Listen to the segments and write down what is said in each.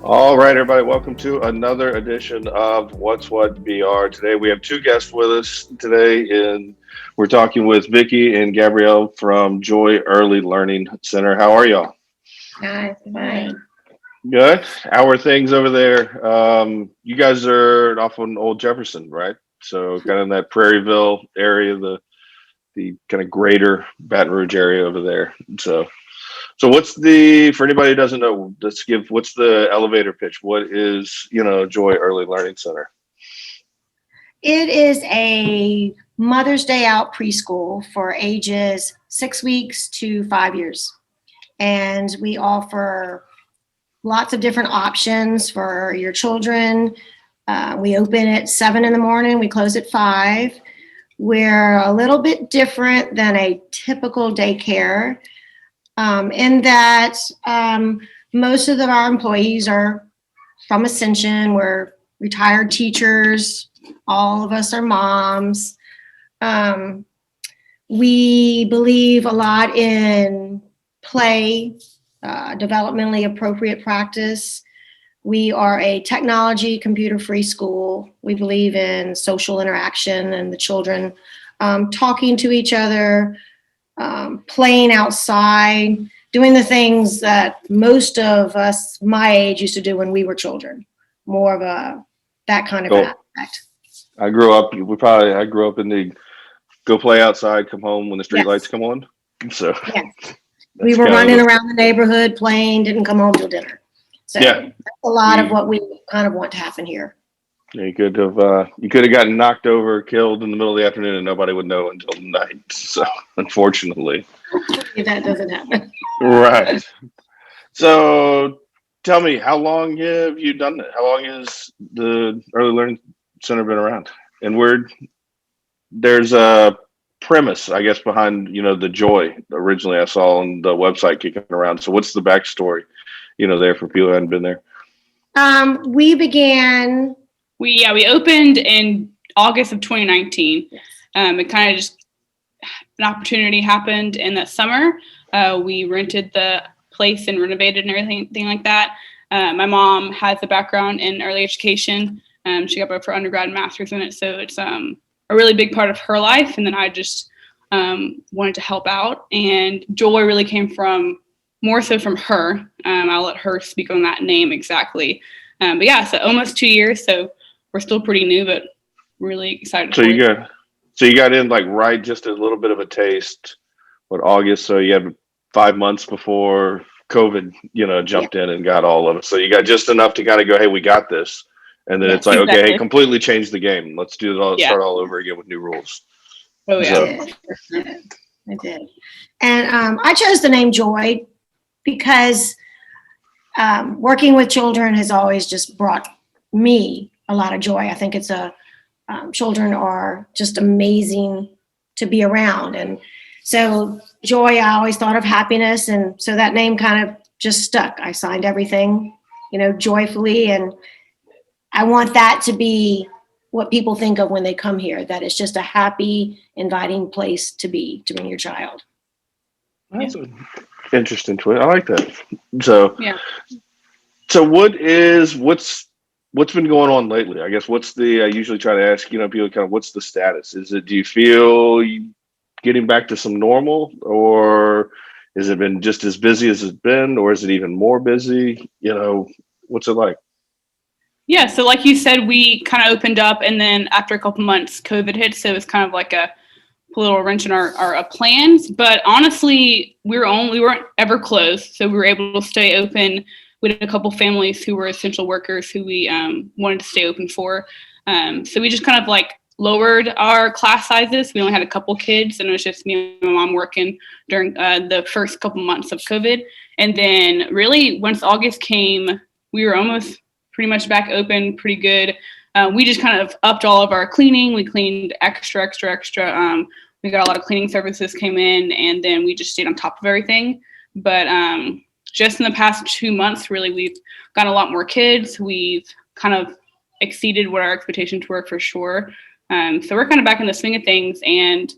All right, everybody, welcome to another edition of What's What BR. Today we have two guests with us today, and we're talking with Vicki and Gabrielle from Joy Early Learning Center. How are y'all? Hi, fine. Good. How are things over there? You guys are off on Old Jefferson, right? So kind of in that Prairieville area, the kind of greater Baton Rouge area over there. So what's the for anybody who doesn't know, let's give what's the elevator pitch? What is, Joy Early Learning Center? It is a Mother's Day out preschool for ages 6 weeks to 5 years. And we offer lots of different options for your children. We open at 7 in the morning, we close at 5. We're a little bit different than a typical daycare. In that most of our employees are from Ascension. We're retired teachers. All of us are moms. We believe a lot in play, developmentally appropriate practice. We are a technology, computer-free school. We believe in social interaction and the children talking to each other, playing outside, doing the things that most of us my age used to do when we were children. More of that kind of Cool. aspect. I grew up in the go play outside, come home when the street lights come on. So Yeah. We were running around the neighborhood playing, didn't come home till dinner. So that's a lot of what we kind of want to happen here. Yeah, you could have gotten knocked over, killed in the middle of the afternoon, and nobody would know until night. So unfortunately, that doesn't happen. Right. So tell me, how long have you done that? How long has the Early Learning Center been around? And there's a premise, I guess, behind the joy originally I saw on the website kicking around. So what's the backstory, there for people who hadn't been there? We began. We opened in August of 2019. It kind of just an opportunity happened in that summer. We rented the place and renovated and everything like that. My mom has a background in early education. She got both her undergrad and master's in it, so it's a really big part of her life. And then I just wanted to help out, and joy really came from more so from her. I'll let her speak on that name exactly. But yeah, so almost 2 years, so we're still pretty new, but really excited. So you got in like right, just a little bit of a taste. What, August? So you had 5 months before COVID, jumped in and got all of it. So you got just enough to kind of go, hey, we got this. And then it's like, exactly. Okay, hey, completely change the game. Let's do it all. Start all over again with new rules. Oh yeah, I did. And I chose the name Joy because working with children has always just brought me a lot of joy. I think children are just amazing to be around. And so joy, I always thought of happiness. And so that name kind of just stuck. I signed everything, joyfully. And I want that to be what people think of when they come here, that it's just a happy, inviting place to bring your child. That's an interesting twist. I like that. So, yeah. So what's been going on lately? I guess I usually try to ask, people kind of what's the status? Do you feel getting back to some normal, or has it been just as busy as it's been, or is it even more busy? What's it like? Yeah, so like you said, we kind of opened up, and then after a couple months, COVID hit, so it was kind of like a little wrench in our plans. But honestly, we weren't ever closed, so we were able to stay open. We had a couple families who were essential workers who we wanted to stay open for. So we just kind of like lowered our class sizes. We only had a couple kids, and it was just me and my mom working during the first couple months of COVID. And then really, once August came, we were almost pretty much back open, pretty good. We just kind of upped all of our cleaning. We cleaned extra. We got a lot of cleaning services came in, and then we just stayed on top of everything. But just in the past 2 months, really, we've gotten a lot more kids. We've kind of exceeded what our expectations were for sure. So we're kind of back in the swing of things. And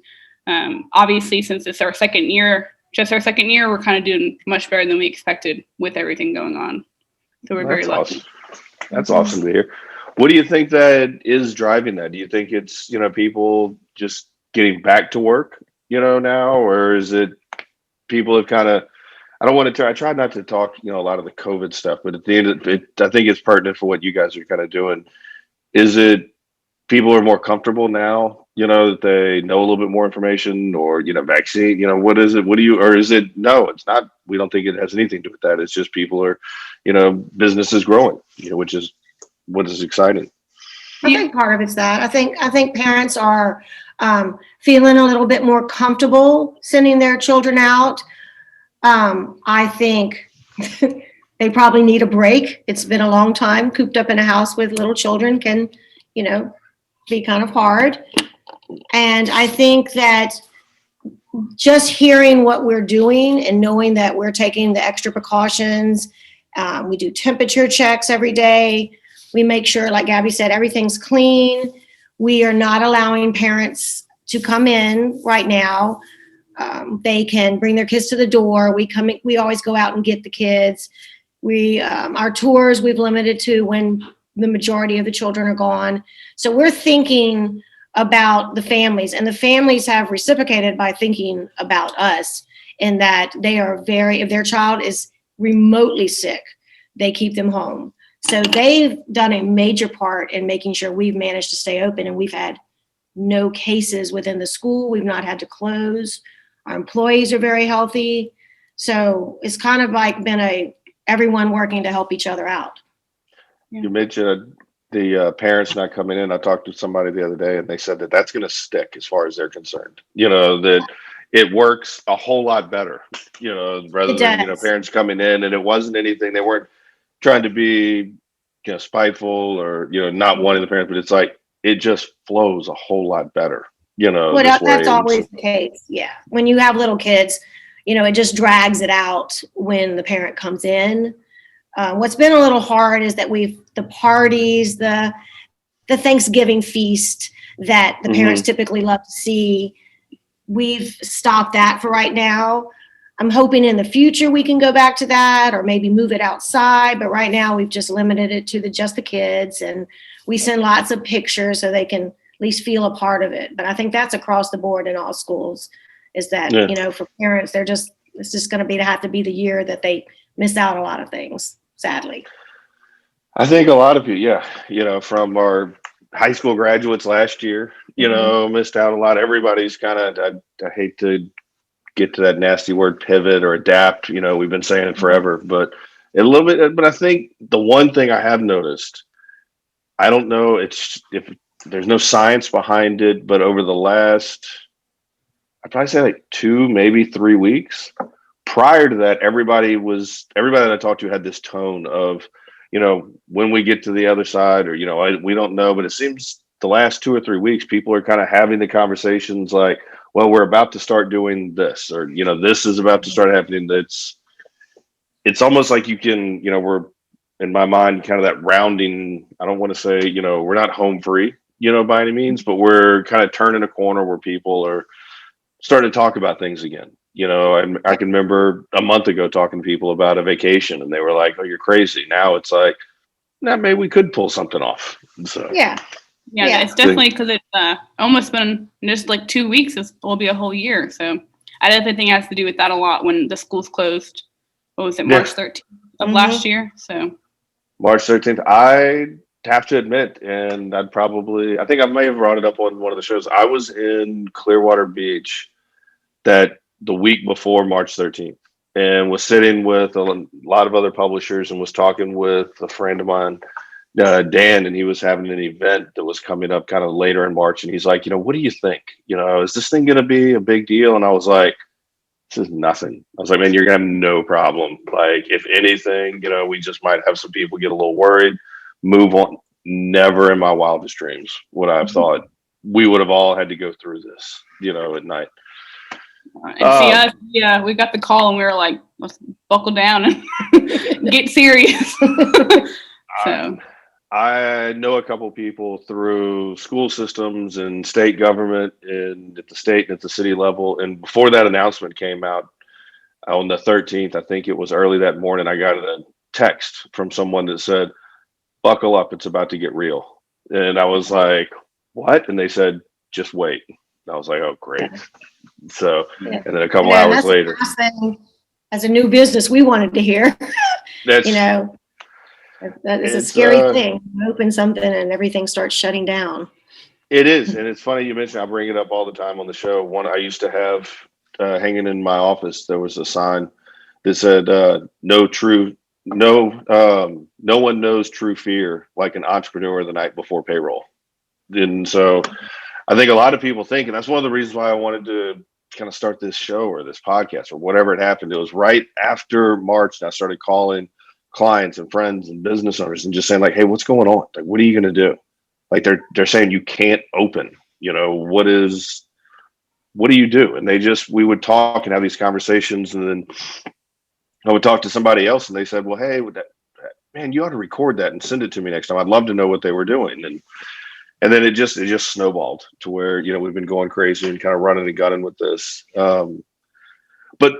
obviously, since it's our second year, we're kind of doing much better than we expected with everything going on. So we're very That's lucky. awesome. That's awesome to hear. What do you think that is driving that? Do you think it's, people just getting back to work, now, or is it people have kind of, I don't want to, I try not to talk, a lot of the COVID stuff, but at the end of it, I think it's pertinent for what you guys are kind of doing. Is it people are more comfortable now, that they know a little bit more information or, vaccine, what is it? What do you, or is it, no, it's not, we don't think it has anything to do with that. It's just people are, business is growing, which is what is exciting. I think part of it's that. I think parents are feeling a little bit more comfortable sending their children out. I think they probably need a break. It's been a long time cooped up in a house with little children can, be kind of hard. And I think that just hearing what we're doing and knowing that we're taking the extra precautions, we do temperature checks every day. We make sure, like Gabby said, everything's clean. We are not allowing parents to come in right now. They can bring their kids to the door. We always go out and get the kids. Our tours we've limited to when the majority of the children are gone. So we're thinking about the families, and the families have reciprocated by thinking about us in that they are if their child is remotely sick, they keep them home. So they've done a major part in making sure we've managed to stay open, and we've had no cases within the school. We've not had to close. Our employees are very healthy. So it's kind of like been everyone working to help each other out. You mentioned the parents not coming in. I talked to somebody the other day and they said that that's going to stick as far as they're concerned, that it works a whole lot better, rather than, parents coming in and it wasn't anything. They weren't trying to be, spiteful or, not wanting the parents, but it's like, it just flows a whole lot better, Well, that's always the case. Yeah. When you have little kids, it just drags it out when the parent comes in. What's been a little hard is that the parties, the Thanksgiving feast that the parents typically love to see, we've stopped that for right now. I'm hoping in the future we can go back to that or maybe move it outside. But right now we've just limited it to just the kids, and we send lots of pictures so they can at least feel a part of it. But I think that's across the board in all schools is that, for parents, it's just going to have to be the year that they miss out a lot of things, sadly. I think a lot of people, from our high school graduates last year, missed out a lot. Everybody's kind of, I hate to get to that nasty word pivot or adapt, we've been saying it forever, but a little bit, but I think the one thing I have noticed, I don't know, if there's no science behind it, but over the last, I'd probably say like 2, maybe 3 weeks prior to that, everybody that I talked to had this tone of, when we get to the other side or, we don't know, but it seems the last 2 or 3 weeks, people are kind of having the conversations like, well, we're about to start doing this, or, this is about to start happening. It's almost like you can, we're in my mind, kind of that rounding. I don't want to say, we're not home free, by any means, but we're kind of turning a corner where people are starting to talk about things again. I can remember a month ago talking to people about a vacation and they were like, oh, you're crazy. Now it's like, nah, maybe we could pull something off. So, yeah, it's definitely because it's almost been just like 2 weeks. It will be a whole year. So I definitely think it has to do with that a lot when the schools closed. What was it, March 13th of last year? So March 13th, I have to admit, and I think I may have brought it up on one of the shows. I was in Clearwater Beach that the week before March 13th and was sitting with a lot of other publishers and was talking with a friend of mine, Dan, and he was having an event that was coming up kind of later in March. And he's like, what do you think? Is this thing going to be a big deal? And I was like, this is nothing. I was like, man, you're going to have no problem. Like, if anything, we just might have some people get a little worried, move on. Never in my wildest dreams would I have thought we would have all had to go through this, at night. And see us, we got the call and we were like, let's buckle down and get serious. So I know a couple people through school systems and state government and at the state and at the city level. And before that announcement came out on the 13th, I think it was early that morning, I got a text from someone that said, "Buckle up, it's about to get real." And I was like, "What?" And they said, "Just wait." And I was like, "Oh, great." So, Yeah. and then a couple And hours that's the later, last thing as a new business we wanted to hear. that's You know, that is a it's scary thing. You open something and everything starts shutting down. it is, and it's funny you mentioned. I bring it up all the time on the show. One I used to have hanging in my office. There was a sign that said, "No true, no one knows true fear like an entrepreneur the night before payroll." And so, I think a lot of people think, and that's one of the reasons why I wanted to kind of start this show or this podcast or whatever it happened. It was right after March, and I started calling clients and friends and business owners and just saying like, "Hey, what's going on? Like, what are you going to do?" Like they're saying you can't open. You know, what do you do? And we would talk and have these conversations, and then I would talk to somebody else, and they said, "Well, hey, man, you ought to record that and send it to me next time. I'd love to know what they were doing." And then it just snowballed to where, we've been going crazy and kind of running and gunning with this. But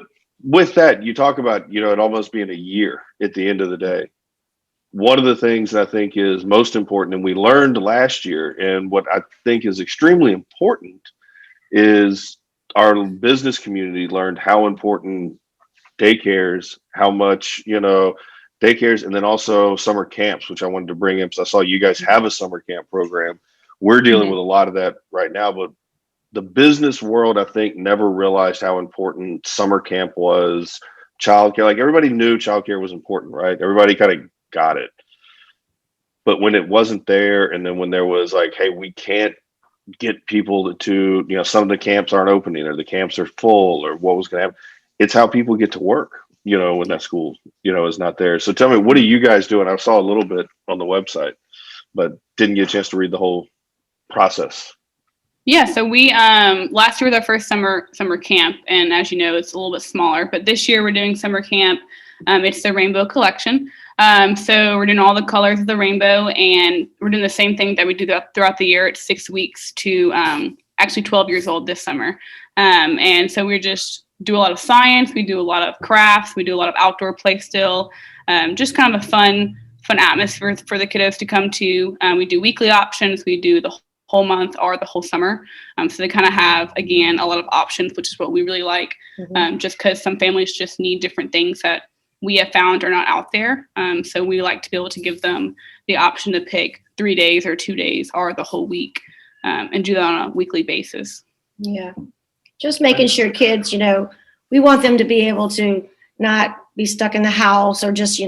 with that, you talk about, it almost being a year at the end of the day. One of the things that I think is most important, and we learned last year, and what I think is extremely important, is our business community learned how important daycares, how much, daycares, and then also summer camps, which I wanted to bring in because I saw you guys have a summer camp program. We're dealing with a lot of that right now, but the business world, I think, never realized how important summer camp was. Childcare, like everybody knew childcare was important, right? Everybody kind of got it. But when it wasn't there, and then when there was like, hey, we can't get people to some of the camps aren't opening or the camps are full or what was going to happen, it's how people get to work, when that school, is not there. So tell me, what are you guys doing? I saw a little bit on the website, but didn't get a chance to read the whole process. Yeah, so we last year was our first summer camp, and as you know, it's a little bit smaller. But this year we're doing summer camp. It's the Rainbow Collection. So we're doing all the colors of the rainbow, and we're doing the same thing that we do throughout the year. It's 6 weeks to actually 12 years old this summer. And so we just do a lot of science. We do a lot of crafts. We do a lot of outdoor play still. Just kind of a fun atmosphere for the kiddos to come to. We do weekly options. We do the whole month or the whole summer. So they kind of have, again, a lot of options, which is what we really like, just because some families just need different things that we have found are not out there. So we like to be able to give them the option to pick 3 days or 2 days or the whole week, and do that on a weekly basis. Yeah. Just making sure kids, we want them to be able to not be stuck in the house or just,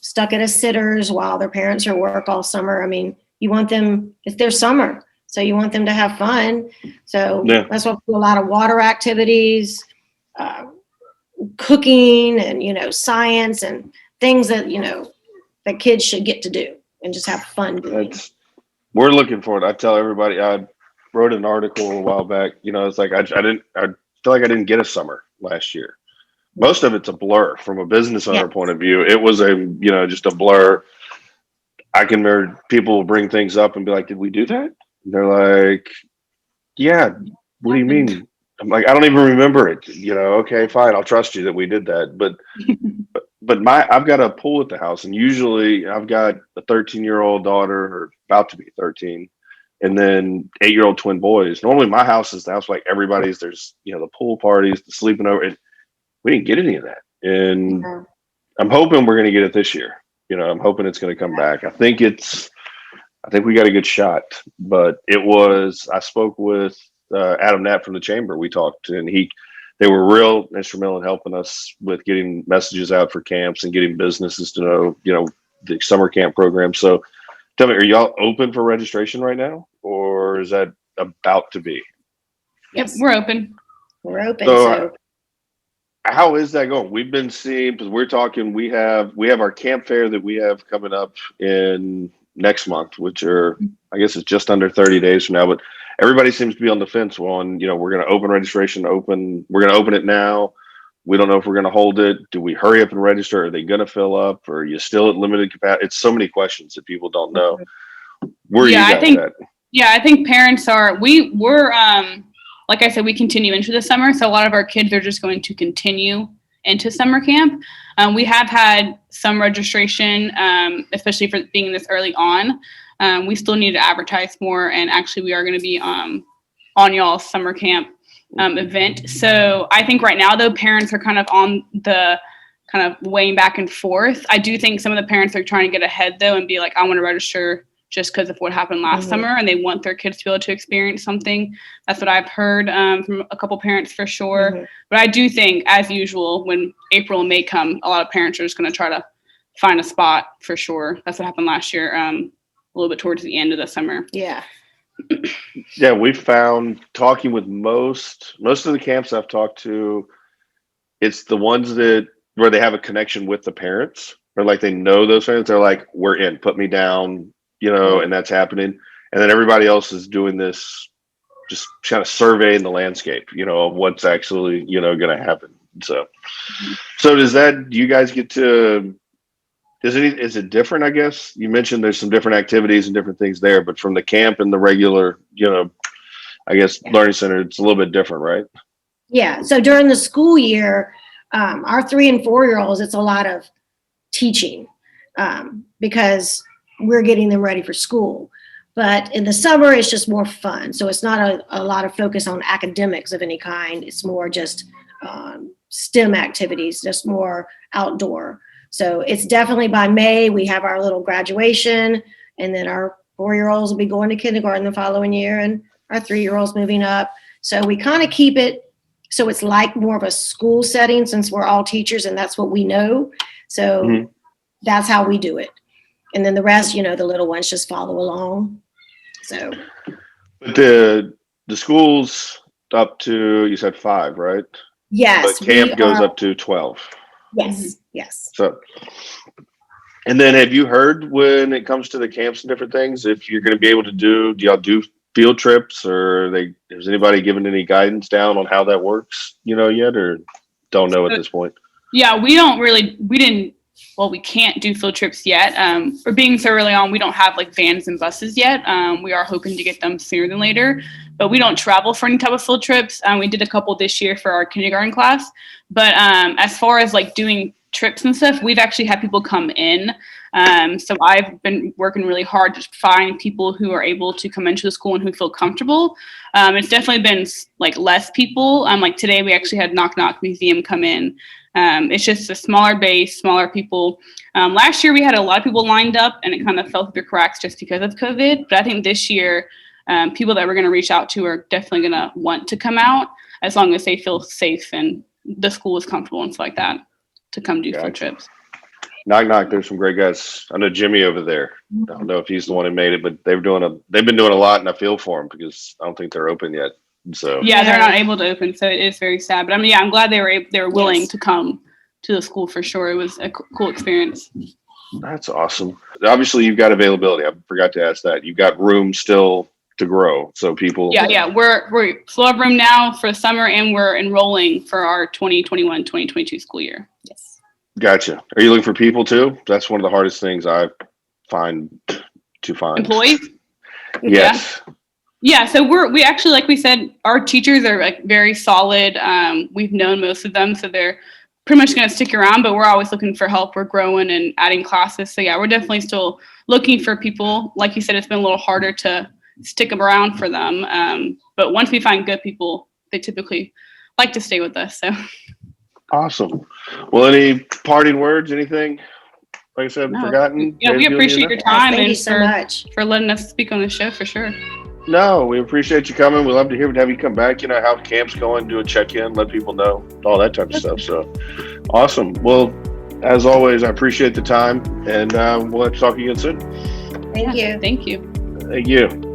stuck at a sitter's while their parents are at work all summer. I mean, you want them, it's their summer, so you want them to have fun. So that's why we do a lot of water activities, cooking, and, science and things that, that kids should get to do and just have fun doing. We're looking for it. I tell everybody, I wrote an article a while back, it's like, I feel like I didn't get a summer last year. Most of it's a blur from a business owner point of view. It was just a blur. I can remember people will bring things up and be like, "Did we do that?" And they're like, "Yeah." What do you mean? I'm like, I don't even remember it. Okay, fine. I'll trust you that we did that. But I've got a pool at the house, and usually I've got a 13-year-old daughter, or about to be 13, and then 8-year-old twin boys. Normally my house is the house like everybody's. There's the pool parties, the sleeping over. And we didn't get any of that, and I'm hoping we're going to get it this year. I'm hoping it's going to come back. I think we got a good shot, but I spoke with Adam Knapp from the chamber. We talked, and they were real instrumental in helping us with getting messages out for camps and getting businesses to know, the summer camp program. So tell me, are y'all open for registration right now, or is that about to be? Yep, we're open. We're open. So how is that going? We've been seeing, because we're talking, we have our camp fair that we have coming up in next month, which are, I guess it's just under 30 days from now, but everybody seems to be on the fence on, we're going to open registration, we're going to open it now. We don't know if we're going to hold it. Do we hurry up and register? Are they going to fill up? Or are you still at limited capacity? It's so many questions that people don't know. Where are you guys at? Yeah, I think parents we're like I said, we continue into the summer. So a lot of our kids are just going to continue into summer camp. We have had some registration, especially for being this early on. We still need to advertise more, and actually we are going to be on y'all's summer camp event. So I think right now, though, parents are kind of on the kind of weighing back and forth. I do think some of the parents are trying to get ahead, though, and be like, I want to register just because of what happened last summer, and they want their kids to be able to experience something. That's what I've heard from a couple parents for sure. But I do think, as usual, when April and May come, a lot of parents are just going to try to find a spot for sure. That's what happened last year, a little bit towards the end of the summer. Yeah. Yeah, we found, talking with most of the camps I've talked to, it's the ones where they have a connection with the parents, or like they know those parents. They're like, we're in, put me down, and that's happening. And then everybody else is doing this, just kind of surveying the landscape, of what's actually, going to happen. So does that, do you guys get to, is it different? I guess you mentioned there's some different activities and different things there, but from the camp and the regular, I guess learning center, it's a little bit different, right? Yeah. So during the school year, our 3 and 4-year-olds, it's a lot of teaching because we're getting them ready for school. But in the summer, it's just more fun. So it's not a lot of focus on academics of any kind. It's more just STEM activities, just more outdoor. So it's definitely by May, we have our little graduation, and then our 4-year-olds will be going to kindergarten the following year, and our 3-year-olds moving up. So we kind of keep it so it's like more of a school setting, since we're all teachers and that's what we know. So that's how we do it. And then the rest, the little ones just follow along. So. But the school's up to, you said 5, right? Yes. But camp goes up to 12. Yes. So, and then have you heard, when it comes to the camps and different things, if you're going to be able to do y'all do field trips, or has anybody given any guidance down on how that works, yet, or don't know at this point? Yeah, we can't do field trips yet. For being so early on, we don't have like vans and buses yet. We are hoping to get them sooner than later, but we don't travel for any type of field trips. We did a couple this year for our kindergarten class, but as far as like doing trips and stuff, we've actually had people come in. So I've been working really hard to find people who are able to come into the school and who feel comfortable. It's definitely been like less people. Like today we actually had Knock Knock Museum come in. It's just a smaller base, smaller people. Last year we had a lot of people lined up and it kind of fell through the cracks just because of COVID. But I think this year, people that we're going to reach out to are definitely going to want to come out, as long as they feel safe and the school is comfortable and stuff like that, to come do field trips. Knock Knock, there's some great guys. I know Jimmy over there. I don't know if he's the one who made it, but they've been doing a lot, and I feel for them because I don't think they're open yet. So yeah, they're not able to open, so it is very sad. But I mean, yeah, I'm glad they were willing to come to the school for sure. It was a cool experience. That's awesome. Obviously, you've got availability. I forgot to ask that. You've got room still to grow, so people. Yeah, we're still have room now for summer, and we're enrolling for our 2021-2022 school year. Yes. Gotcha. Are you looking for people too? That's one of the hardest things I find to find. Employees? Yes. Yeah. So we actually, like we said, our teachers are like very solid. We've known most of them, so they're pretty much going to stick around, but we're always looking for help. We're growing and adding classes. So yeah, we're definitely still looking for people. Like you said, it's been a little harder to stick them around for them. But once we find good people, they typically like to stay with us. So. Awesome. Well, any parting words, anything? Like I said, forgotten? Yeah, we appreciate your time Thank you so much for letting us speak on the show for sure. No, we appreciate you coming. We love to have you come back, how camp's going, do a check-in, let people know, all that type of stuff. So awesome. Well, as always, I appreciate the time, and we'll have to talk again soon. Thank you. Thank you. Thank you.